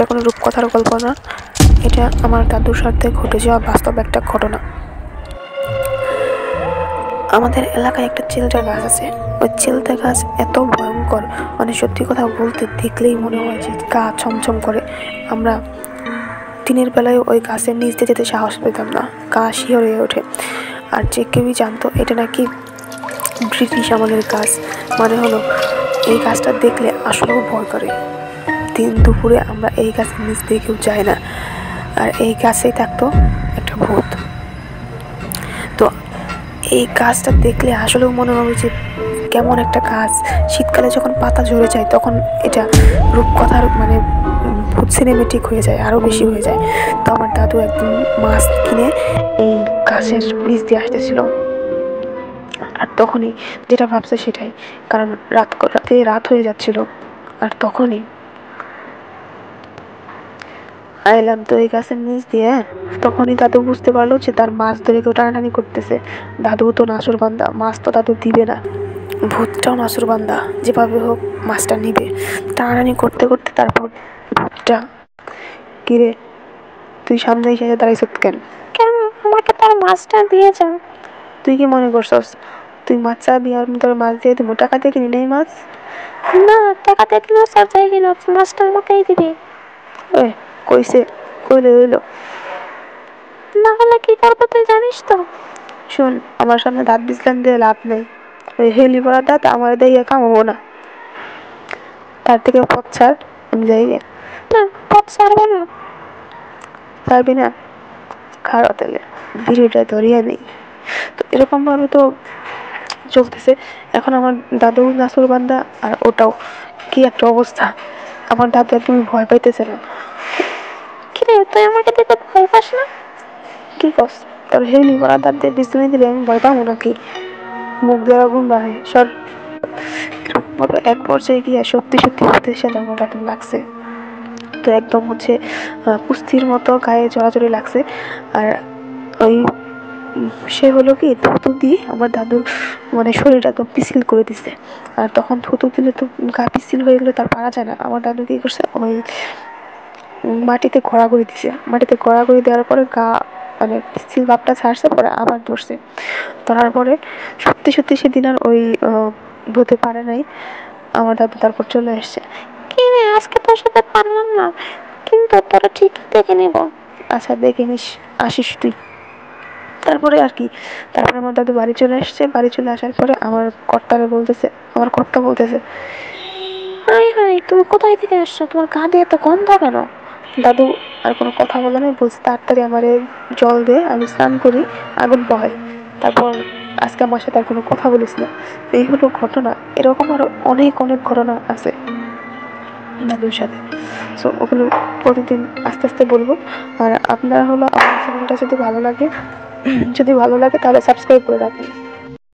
এটা কোনো রূপকথার গল্প না, এটা আমার দাদুর সাথে ঘটে যাওয়া বাস্তব একটা ঘটনা। আমাদের এলাকায় একটা চিলতে গাছ আছে। ওই চিলতে গাছ এত ভয়ঙ্কর, মানে সত্যি কথা বলতে দেখলেই মনে হয় যে গা ছমছম করে। আমরা দিনের বেলায় ওই গাছের নিচ দিয়ে যেতে সাহস পেতাম না, গা শিহরে ওঠে। আর যে কেউই জানতো এটা নাকি ব্রিটিশ আমলের গাছ। মানে হলো এই গাছটা দেখলে আসলেও ভয় করে। দিন দুপুরে আমরা এই গাছের নিচ দিয়ে কেউ যায় না। আর এই গাছেই থাকতো একটা ভূত। তো এই গাছটা দেখলে আসলেও মনে হবে যে কেমন একটা গাছ। শীতকালে যখন পাতা ঝরে যায় তখন এটা রূপকথার মানে ভূত সিনেমেটিক হয়ে যায়, আরও বেশি হয়ে যায়। তো আমার দাদু একদিন মাছ কিনে এই গাছের নিচ দিয়ে আসতেছিল, আর তখনই যেটা ভাবছে সেটাই, কারণ রাত হয়ে যাচ্ছিল। আর তখনই আইলাম তো এই গাছের নিচ দিয়ে, তখনই দাদু বুঝতে পারলো যে তার মাছ ধরে কেউ টানাটানি করতেছে। দাদু তো নাসুরবান্দা, মাছ তো দাদু দিবে না। ভূতটাও নাসুরবান্দা, যেভাবে হোক মাছটা নিবে। টানাটানি করতে করতে তারপর ভূতটা, কিরে তুই সামনে এসে দাঁড়াইছ কেন? কেন? আমাকে তার মাছটা দিয়ে যান। তুই কি মনে করছস তুই মাছ চাবি আর আমি তোর মাছ দিয়ে দেবো? টাকা দিয়ে কিনি নেই মাছ। না, টাকা দিয়ে কিনো স্যার, যাই কিনো মাছটা আমাকেই দিবি। ওই কইছে, কইলে হইলো। না হলে কি করবো তুই জানিস তো? শোন, আমার সামনে দাঁত বিছলান দিয়ে লাভ নেই। ওই হেলি পড়া দাঁত আমার দিয়ে কামাবো না। তার থেকে পথ ছাড়, আমি যাই গে। না, পথ ছাড়বো না। পারবি না? খারাপ তাহলে ভিডিওটা ধরিয়ে নেই। তো এরকম ভাবে তো চলতেছে। এখন আমার দাদু নাসুরবান্দা, আর ওটাও কি একটা অবস্থা। আমার দাদু একদমই ভয় পাইতেছে না। কিরে, তুই আমাকে দেখে ভয় পাস না? কি কস? তোর হেলি পড়া দাঁত দিয়ে বিছুনি দিলে আমি ভয় পাবো নাকি? মুখ দিয়ে আগুন বাড়ে সর। এক পর্যায়ে গিয়ে সত্যি সত্যি ভূতের সাথে আমার দাদু লাগছে। তো একদম হচ্ছে কুস্তির মতো গায়ে জড়াজড়ি লাগছে। আর ওই সে হলো কি থুতু দিয়ে আমার দাদুর মানে শরীরটা একদম পিছিল করে দিছে। আর তখন থুতু দিলে তো গা পিছিল হয়ে গেলে তার পারা যায় না। আমার দাদু কি করছে, ওই মাটিতে ঘোরাঘুরি দিছে। মাটিতে ঘোরাঘুরি দেওয়ার পরে গা মানে পিছিল ভাবটা ছাড়ছে, পরে আবার ধরছে। ধরার পরে সত্যি সত্যি সেদিন আর ওই ধরতে পারে নাই। আমার দাদু তারপর চলে আসছে। কিরে, আজকে তোর সাথে পারলাম না, কিন্তু তোরা ঠিক দেখে নেব। আচ্ছা দেখে নিস, আসিস তুই। তারপরে আর কি, তারপরে আমার দাদু বাড়ি চলে আসছে। বাড়ি চলে আসার পরে আমার কর্তা বলতেছে, হাই হাই, তুমি কোথায় থেকে আসছো? তোমার গা দিয়ে এত গন্ধ কেন? দাদু আর কোনো কথা বলে নাই, বলছে তাড়াতাড়ি আমারে জল দে, আমি স্নান করি, আগুন পোহাই, তারপর আজকে আমার সাথে আর কোনো কথা বলিস না। এই হলো ঘটনা। এরকম আরো অনেক অনেক ঘটনা আছে দাদুর সাথে। সো ওগুলো প্রতিদিন আস্তে আস্তে বলবো। আর আপনারা হলো আমার চ্যানেলটা যদি ভালো লাগে তাহলে সাবস্ক্রাইব করে রাখবেন।